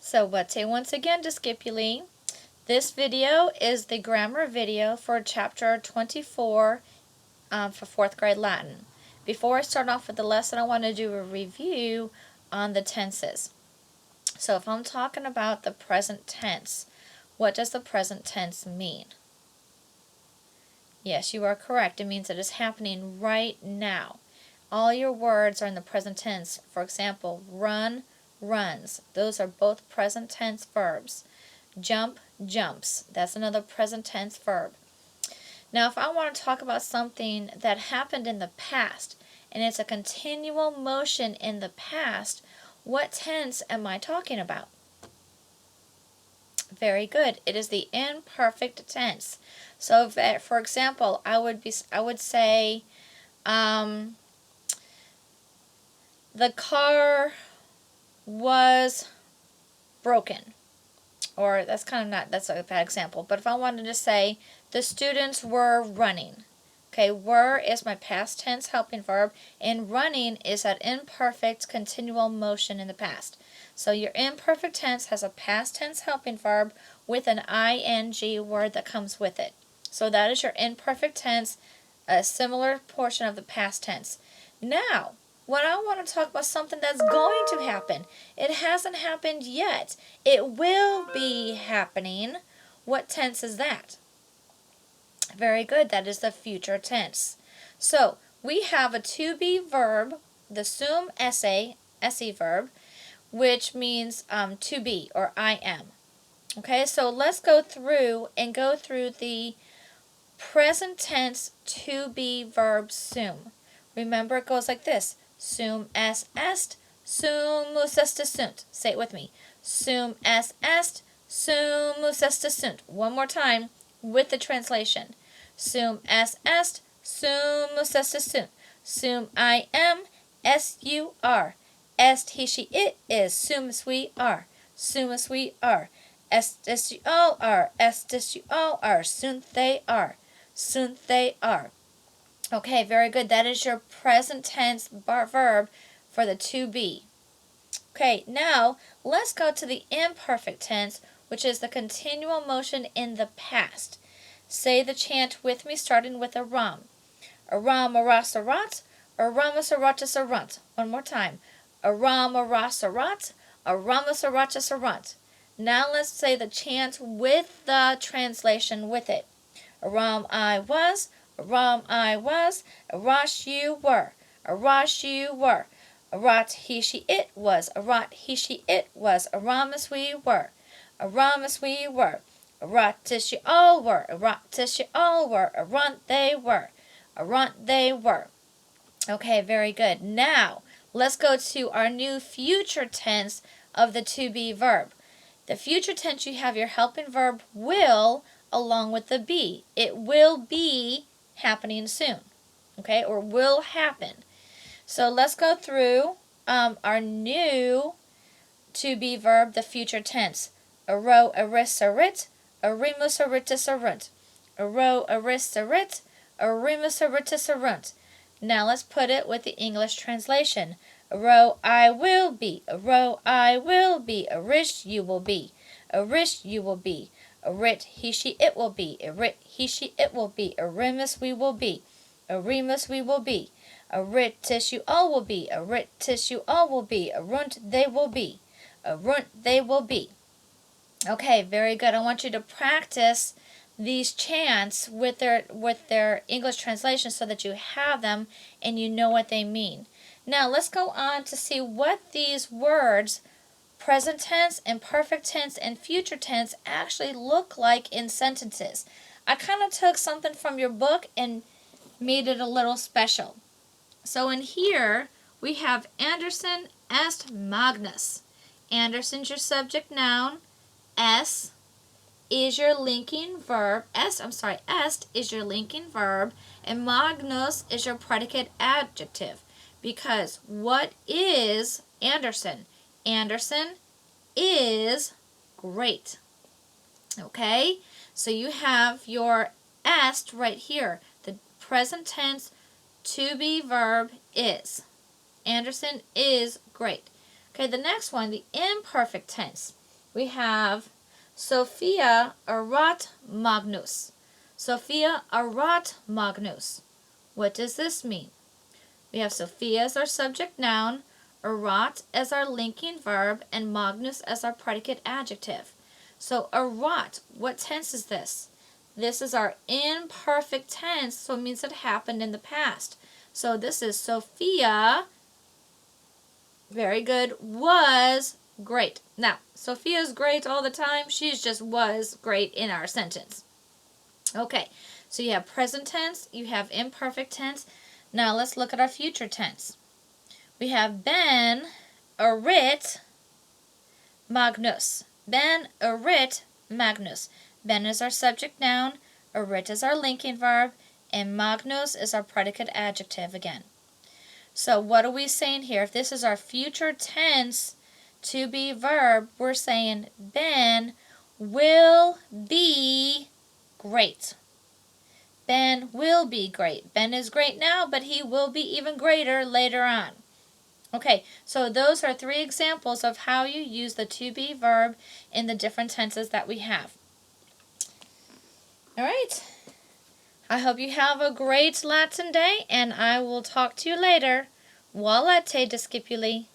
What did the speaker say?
So once again, Discipuli. This video is the grammar video for chapter 24 for 4th grade Latin. Before I start off with the lesson, I want to do a review on the tenses. So if I'm talking about the present tense, what does the present tense mean? Yes, you are correct. It means it is happening right now. All your words are in the present tense. For example, run, runs. Those are both present tense verbs. Jump, jumps. That's another present tense verb. Now, if I want to talk about something that happened in the past, and it's a continual motion in the past, what tense am I talking about? Very good. It is the imperfect tense. So, for example, I would say, the car was broken. Or that's a bad example. But if I wanted to say, the students were running. Okay, were is my past tense helping verb, and running is that imperfect continual motion in the past. So your imperfect tense has a past tense helping verb with an ing word that comes with it. So that is your imperfect tense, a similar portion of the past tense. Now, when I want to talk about something that's going to happen, it hasn't happened yet. It will be happening. What tense is that? Very good. That is the future tense. So, we have a to be verb, the sum esse verb, which means to be, or I am. Okay, so let's go through the present tense to be verb sum. Remember, it goes like this. Sum es est, sumus est sunt. Say it with me. Sum es est, sumus est sunt. One more time with the translation. Sum es est, sumus est sunt. Sum I am, est you are. Est he she it is, sumus we are. Sumus we are. Estis you all are. Estis you all are. Sunt they are. Sunt they are. Okay, very good. That is your present tense verb for the to be. Okay, now let's go to the imperfect tense, which is the continual motion in the past. Say the chant with me, starting with a ram. A ram, a ras, a rat, a ramus, a ratus, a runt. One more time. A ram, a ras, a rat, a ramus, a ratus, a runt. Now let's say the chant with the translation with it. A ram I was, a ram I was, a rash you were, a rash you were, a rat he she it was, a rat he she it was, a ramus we were, a ramus we were, a rattish you all were, a rattish you all were, a runt they were, a runt they were. Okay, very good. Now, let's go to our new future tense of the to be verb. The future tense, you have your helping verb will along with the be. It will be happening soon, okay, or will happen. So let's go through our new to be verb, the future tense. Aro, aris, arit, arimus, aritus, arunt. Aro, aris, arit, arimus, aritus, arunt. Now let's put it with the English translation. Aro, I will be. Aro, I will be. Arish, you will be. Arish, you will be. Arit, he, she, it will be. Arit, he, she, it will be. Arimus, we will be. Arimus, we will be. Aritis, you all will be. Aritis, you all will be. Arunt, they will be. Arunt, they will be. Okay, very good. I want you to practice these chants with their English translation so that you have them and you know what they mean. Now, let's go on to see what these words, present tense, imperfect tense, and future tense, actually look like in sentences. I kind of took something from your book and made it a little special. So in here, we have Anderson est Magnus. Anderson's your subject noun. Est is your linking verb. Est is your linking verb, and Magnus is your predicate adjective. Because what is Anderson? Anderson is great. Okay? So you have your est right here. The present tense to be verb is. Anderson is great. Okay, the next one, the imperfect tense. we have Sophia erat Magnus. Sophia erat Magnus. What does this mean? We have Sophia as our subject noun, erat as our linking verb, and Magnus as our predicate adjective. So erat, what tense is this? This is our imperfect tense, so it means it happened in the past. So this is Sophia, very good, was great. Now, Sophia's great all the time. She's just was great in our sentence. Okay, so you have present tense, you have imperfect tense. Now let's look at our future tense. We have Ben erit Magnus. Ben erit Magnus. Ben is our subject noun, erit is our linking verb, and Magnus is our predicate adjective again. So what are we saying here? If this is our future tense to be verb, we're saying Ben will be great. Ben will be great. Ben is great now, but he will be even greater later on. Okay, so those are 3 examples of how you use the to be verb in the different tenses that we have. All right. I hope you have a great Latin day, and I will talk to you later. Volete discipuli.